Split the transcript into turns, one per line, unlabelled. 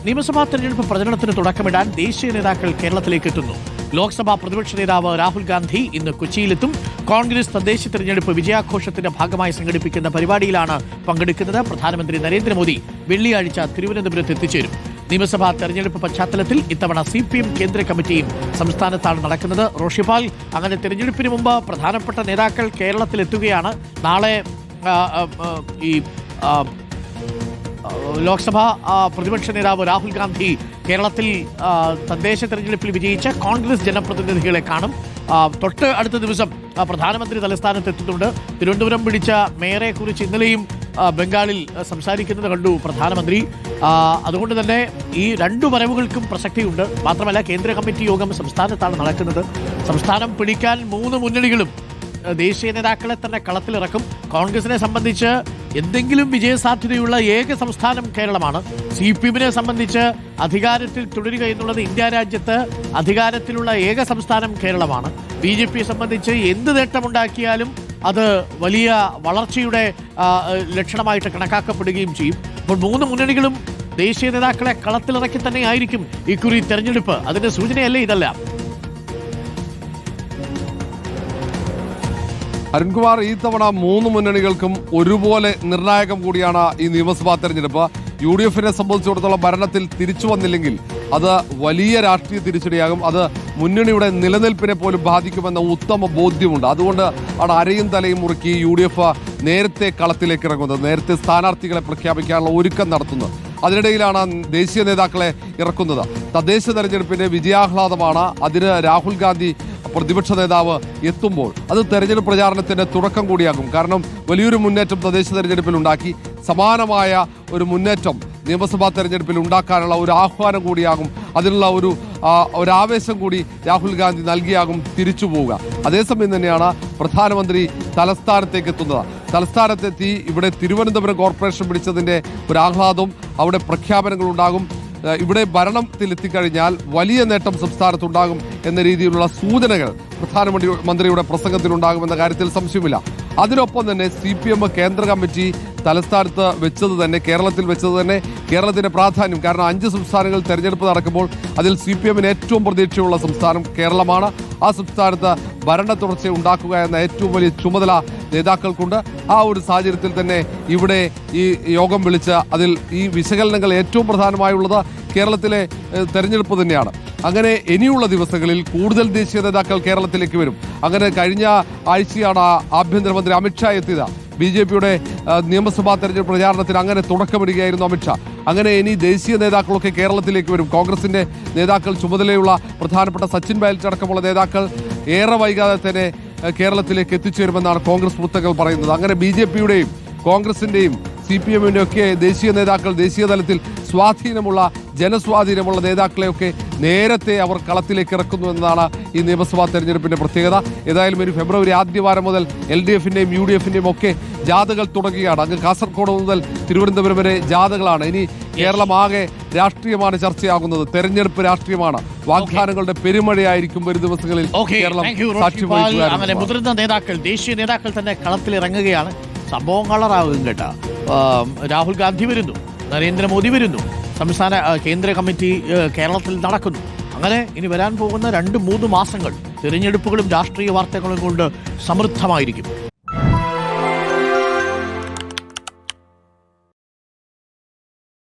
നിയമസഭാ തെരഞ്ഞെടുപ്പ് പ്രചരണത്തിന് തുടക്കമിടാൻ ദേശീയ നേതാക്കൾ കേരളത്തിലേക്ക് എത്തുന്നു. ലോക്സഭാ പ്രതിപക്ഷ നേതാവ് രാഹുൽ ഗാന്ധി ഇന്ന് കൊച്ചിയിലെത്തും. കോൺഗ്രസ് തദ്ദേശ തെരഞ്ഞെടുപ്പ് വിജയാഘോഷത്തിന്റെ ഭാഗമായി സംഘടിപ്പിക്കുന്ന പരിപാടിയിലാണ് പങ്കെടുക്കുന്നത്. പ്രധാനമന്ത്രി നരേന്ദ്രമോദി വെള്ളിയാഴ്ച തിരുവനന്തപുരത്ത് എത്തിച്ചേരും. നിയമസഭാ തെരഞ്ഞെടുപ്പ് പശ്ചാത്തലത്തിൽ ഇത്തവണ CPM കേന്ദ്ര കമ്മിറ്റിയും സംസ്ഥാനത്താണ് നടക്കുന്നത്. റോഷിപാൽ, അങ്ങനെ തെരഞ്ഞെടുപ്പിന് മുമ്പ് പ്രധാനപ്പെട്ട നേതാക്കൾ കേരളത്തിലെത്തുകയാണ്. നാളെ ഈ ലോക്സഭാ പ്രതിപക്ഷ നേതാവ് രാഹുൽ ഗാന്ധി കേരളത്തിൽ തദ്ദേശ തെരഞ്ഞെടുപ്പിൽ വിജയിച്ച കോൺഗ്രസ് ജനപ്രതിനിധികളെ കാണും. തൊട്ട് അടുത്ത ദിവസം പ്രധാനമന്ത്രി തലസ്ഥാനത്ത് എത്തുന്നുണ്ട്. തിരുവനന്തപുരം പിടിച്ച മേയറെ കുറിച്ച് ഇന്നലെയും ബംഗാളിൽ സംസാരിക്കുന്നത് കണ്ടു പ്രധാനമന്ത്രി. അതുകൊണ്ട് തന്നെ ഈ രണ്ടു വരവുകൾക്കും പ്രസക്തിയുണ്ട്. മാത്രമല്ല, കേന്ദ്ര കമ്മിറ്റി യോഗം സംസ്ഥാനത്താണ് നടക്കുന്നത്. സംസ്ഥാനം പിടിക്കാൻ മൂന്ന് മുന്നണികളും ദേശീയ നേതാക്കളെ തന്നെ കളത്തിലിറക്കും. കോൺഗ്രസിനെ സംബന്ധിച്ച് എന്തെങ്കിലും വിജയസാധ്യതയുള്ള ഏക സംസ്ഥാനം കേരളമാണ്. CPM-നെ സംബന്ധിച്ച് അധികാരത്തിൽ തുടരുക എന്നുള്ളത് ഇന്ത്യ രാജ്യത്ത് അധികാരത്തിലുള്ള ഏക സംസ്ഥാനം കേരളമാണ്. BJP-യെ സംബന്ധിച്ച് എന്ത് നേട്ടമുണ്ടാക്കിയാലും അത് വലിയ വളർച്ചയുടെ ലക്ഷണമായിട്ട് കണക്കാക്കപ്പെടുകയും ചെയ്യും. അപ്പോൾ മൂന്ന് മുന്നണികളും ദേശീയ നേതാക്കളെ കളത്തിലിറക്കി തന്നെ ആയിരിക്കും ഇക്കുറി തെരഞ്ഞെടുപ്പ്. അതിന്റെ സൂചനയല്ലേ ഇതെല്ലാം?
അരുൺകുമാർ, ഈ തവണ മൂന്ന് മുന്നണികൾക്കും ഒരുപോലെ നിർണായകം കൂടിയാണ് ഈ നിയമസഭാ തെരഞ്ഞെടുപ്പ്. UDF-നെ സംബന്ധിച്ചിടത്തോളം ഭരണത്തിൽ തിരിച്ചു വന്നില്ലെങ്കിൽ അത് വലിയ രാഷ്ട്രീയ തിരിച്ചടിയാകും. അത് മുന്നണിയുടെ നിലനിൽപ്പിനെ പോലും ബാധിക്കുമെന്ന ഉത്തമ ബോധ്യമുണ്ട്. അതുകൊണ്ട് ആണ് അരയും തലയും മുറുക്കി UDF നേരത്തെ കളത്തിലേക്ക് ഇറങ്ങുന്നത്, നേരത്തെ സ്ഥാനാർത്ഥികളെ പ്രഖ്യാപിക്കാനുള്ള ഒരുക്കം നടത്തുന്നത്. അതിനിടയിലാണ് ദേശീയ നേതാക്കളെ ഇറക്കുന്നത്. തദ്ദേശ തെരഞ്ഞെടുപ്പിന്റെ വിജയാഹ്ലാദമാണ്. അതിന് രാഹുൽ ഗാന്ധി പ്രതിപക്ഷ നേതാവ് എത്തുമ്പോൾ അത് തെരഞ്ഞെടുപ്പ് പ്രചാരണത്തിന്റെ തുടക്കം കൂടിയാകും. കാരണം വലിയൊരു മുന്നേറ്റം തദ്ദേശ തെരഞ്ഞെടുപ്പിൽ ഉണ്ടാക്കി. സമാനമായ ഒരു മുന്നേറ്റം നിയമസഭാ തെരഞ്ഞെടുപ്പിൽ ഉണ്ടാക്കാനുള്ള ഒരു ആഹ്വാനം കൂടിയാകും. അതിനുള്ള ഒരു ആവേശം കൂടി രാഹുൽ ഗാന്ധി നൽകിയാകും തിരിച്ചു പോവുക. അതേസമയം തന്നെയാണ് പ്രധാനമന്ത്രി തലസ്ഥാനത്തേക്ക് എത്തുന്നത്. തലസ്ഥാനത്തെത്തി ഇവിടെ തിരുവനന്തപുരം കോർപ്പറേഷൻ പിടിച്ചതിൻ്റെ ഒരു ആഹ്ലാദവും അവിടെ പ്രഖ്യാപനങ്ങൾ ഉണ്ടാകും. ഇവിടെ ഭരണത്തിലെത്തിക്കഴിഞ്ഞാൽ വലിയ നേട്ടം സംസ്ഥാനത്തുണ്ടാകും എന്ന രീതിയിലുള്ള സൂചനകൾ പ്രധാനമന്ത്രിയുടെ പ്രസംഗത്തിലുണ്ടാകുമെന്ന കാര്യത്തിൽ സംശയമില്ല. അതിനൊപ്പം തന്നെ CPM കേന്ദ്ര കമ്മിറ്റി തലസ്ഥാനത്ത് വെച്ചത് തന്നെ, കേരളത്തിൽ വെച്ചത് തന്നെ കേരളത്തിന്റെ പ്രാധാന്യം. കാരണം 5 സംസ്ഥാനങ്ങൾ തെരഞ്ഞെടുപ്പ് നടക്കുമ്പോൾ അതിൽ CPM-ന് ഏറ്റവും പ്രതീക്ഷയുള്ള സംസ്ഥാനം കേരളമാണ്. ആ സംസ്ഥാനത്ത് ഭരണ തുടർച്ച ഉണ്ടാക്കുക എന്ന ഏറ്റവും വലിയ ചുമതല നേതാക്കൾക്കുണ്ട്. ആ ഒരു സാഹചര്യത്തിൽ തന്നെ ഇവിടെ ഈ യോഗം വിളിച്ച് അതിൽ ഈ വിശകലനങ്ങൾ ഏറ്റവും പ്രധാനമായുള്ളത് കേരളത്തിലെ തെരഞ്ഞെടുപ്പ് തന്നെയാണ്. അങ്ങനെ ഇനിയുള്ള ദിവസങ്ങളിൽ കൂടുതൽ ദേശീയ നേതാക്കൾ കേരളത്തിലേക്ക് വരും. അങ്ങനെ കഴിഞ്ഞ ആഴ്ചയാണ് ആഭ്യന്തരമന്ത്രി അമിത്ഷാ എത്തിയത്. BJP-യുടെ നിയമസഭാ തെരഞ്ഞെടുപ്പ് പ്രചാരണത്തിന് അങ്ങനെ തുടക്കമിടുകയായിരുന്നു അമിത്ഷാ. അങ്ങനെ ഇനി ദേശീയ നേതാക്കളൊക്കെ കേരളത്തിലേക്ക് വരും. കോൺഗ്രസിന്റെ നേതാക്കൾ, ചുമതലയുള്ള പ്രധാനപ്പെട്ട സച്ചിൻ പൈലറ്റ് അടക്കമുള്ള നേതാക്കൾ ഏറെ വൈകാതെ തന്നെ കേരളത്തിലേക്ക് എത്തിച്ചേരുമെന്നാണ് കോൺഗ്രസ് വൃത്തങ്ങൾ പറയുന്നത്. അങ്ങനെ BJP-യുടെയും കോൺഗ്രസിന്റെയും CPM-ന്റെ ഒക്കെ ദേശീയ നേതാക്കൾ, ദേശീയ തലത്തിൽ ജനസ്വാധീനമുള്ള നേതാക്കളെയൊക്കെ നേരത്തെ അവർ കളത്തിലേക്ക് ഇറക്കുന്നു എന്നതാണ് ഈ നിയമസഭാ തെരഞ്ഞെടുപ്പിന്റെ പ്രത്യേകത. ഏതായാലും ഒരു ഫെബ്രുവരി ആദ്യവാരം മുതൽ LDF-ന്റെയും UDF-ന്റെയും ഒക്കെ ജാഥകൾ തുടങ്ങുകയാണ്. അങ്ങ് കാസർഗോഡ് മുതൽ തിരുവനന്തപുരം വരെ ജാഥകളാണ്. ഇനി കേരളം ആകെ രാഷ്ട്രീയമാണ് ചർച്ചയാകുന്നത്, തെരഞ്ഞെടുപ്പ് രാഷ്ട്രീയമാണ്. വാഗ്ദാനങ്ങളുടെ പെരുമഴയായിരിക്കും വരും ദിവസങ്ങളിൽ കേരളം സാക്ഷി വഹിക്കുക.
അങ്ങനെ മുതിർന്ന നേതാക്കൾ, ദേശീയ നേതാക്കൾ തന്നെ കളത്തിലിറങ്ങുകയാണ്. സംഭവം കളറാകും കേട്ടോ. രാഹുൽ ഗാന്ധി വരുന്നു, നരേന്ദ്രമോദി വരുന്നു, സംസ്ഥാന കേന്ദ്ര കമ്മിറ്റി കേരളത്തിൽ നടക്കുന്നു. അങ്ങനെ ഇനി വരാൻ പോകുന്ന 2-3 മാസങ്ങൾ തെരഞ്ഞെടുപ്പുകളും രാഷ്ട്രീയ വാർത്തകളും കൊണ്ട് സമൃദ്ധമായിരിക്കും.